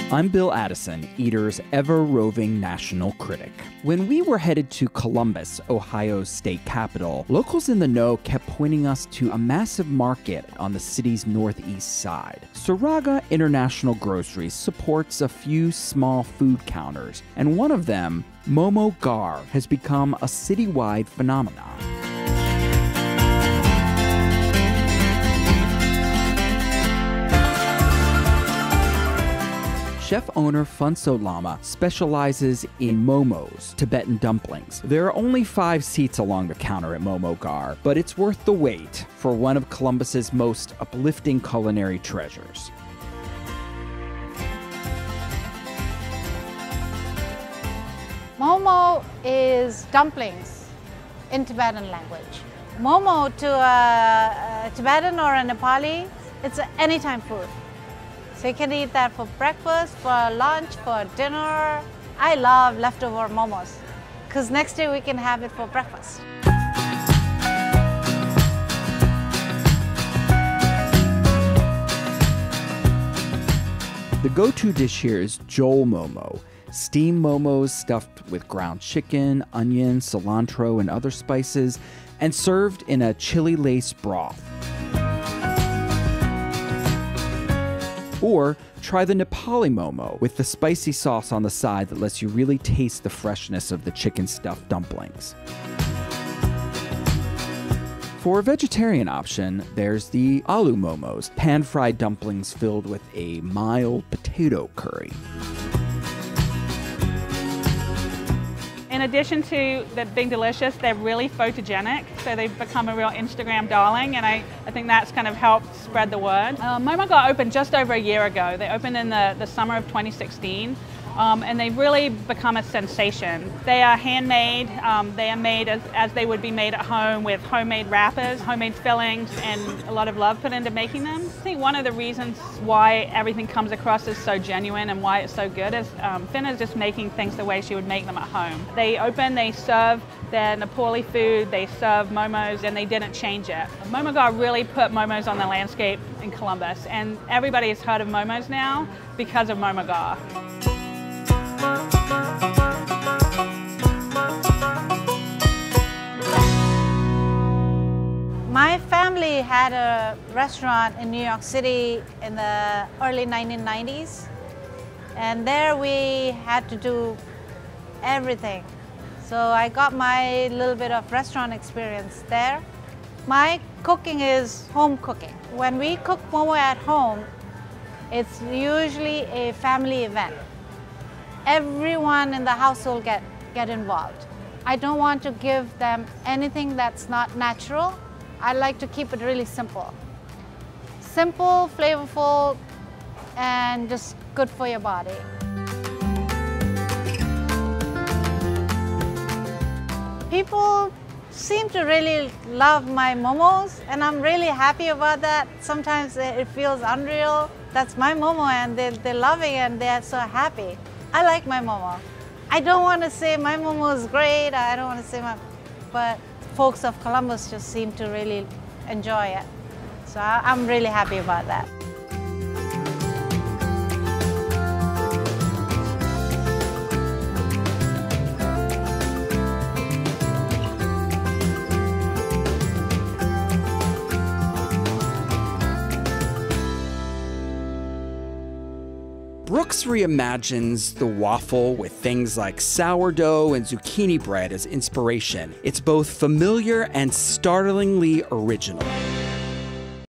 I'm Bill Addison, Eater's ever-roving national critic. When we were headed to Columbus, Ohio's state capital, locals in the know kept pointing us to a massive market on the city's northeast side. Saraga International Groceries supports a few small food counters, and one of them, Momo Gar, has become a citywide phenomenon. Chef-owner Funso Lama specializes in momos, Tibetan dumplings. There are only 5 seats along the counter at Momo Gar, but it's worth the wait for one of Columbus's most uplifting culinary treasures. Momo is dumplings in Tibetan language. Momo to a Tibetan or a Nepali, it's an anytime food. So you can eat that for breakfast, for lunch, for dinner. I love leftover momos because next day we can have it for breakfast. The go-to dish here is Jol Momo. Steamed momos stuffed with ground chicken, onion, cilantro, and other spices, and served in a chili-laced broth. Or try the Nepali momo with the spicy sauce on the side that lets you really taste the freshness of the chicken stuffed dumplings. For a vegetarian option, there's the aloo momos, pan-fried dumplings filled with a mild potato curry. In addition to that being delicious, they're really photogenic, so they've become a real Instagram darling, and I think that's kind of helped spread the word. Momo got opened just over a year ago. They opened in the summer of 2016, and they've really become a sensation. They are handmade. They are made as they would be made at home with homemade wrappers, homemade fillings, and a lot of love put into making them. I think one of the reasons why everything comes across as so genuine and why it's so good is Finn is just making things the way she would make them at home. They open, they serve their Nepali food, they serve momos, and they didn't change it. Momo Gar really put momos on the landscape in Columbus, and everybody has heard of momos now because of Momo Gar. My family had a restaurant in New York City in the early 1990s, and there we had to do everything. So I got my little bit of restaurant experience there. My cooking is home cooking. When we cook momo at home, it's usually a family event. Everyone in the household get involved. I don't want to give them anything that's not natural. I like to keep it really simple. Simple, flavorful, and just good for your body. People seem to really love my momos, and I'm really happy about that. Sometimes it feels unreal. That's my momo, and they're loving it, and they're so happy. I like my momo. I don't want to say my momo is great. I don't want to say but folks of Columbus just seem to really enjoy it. So I'm really happy about that. Brooks reimagines the waffle with things like sourdough and zucchini bread as inspiration. It's both familiar and startlingly original.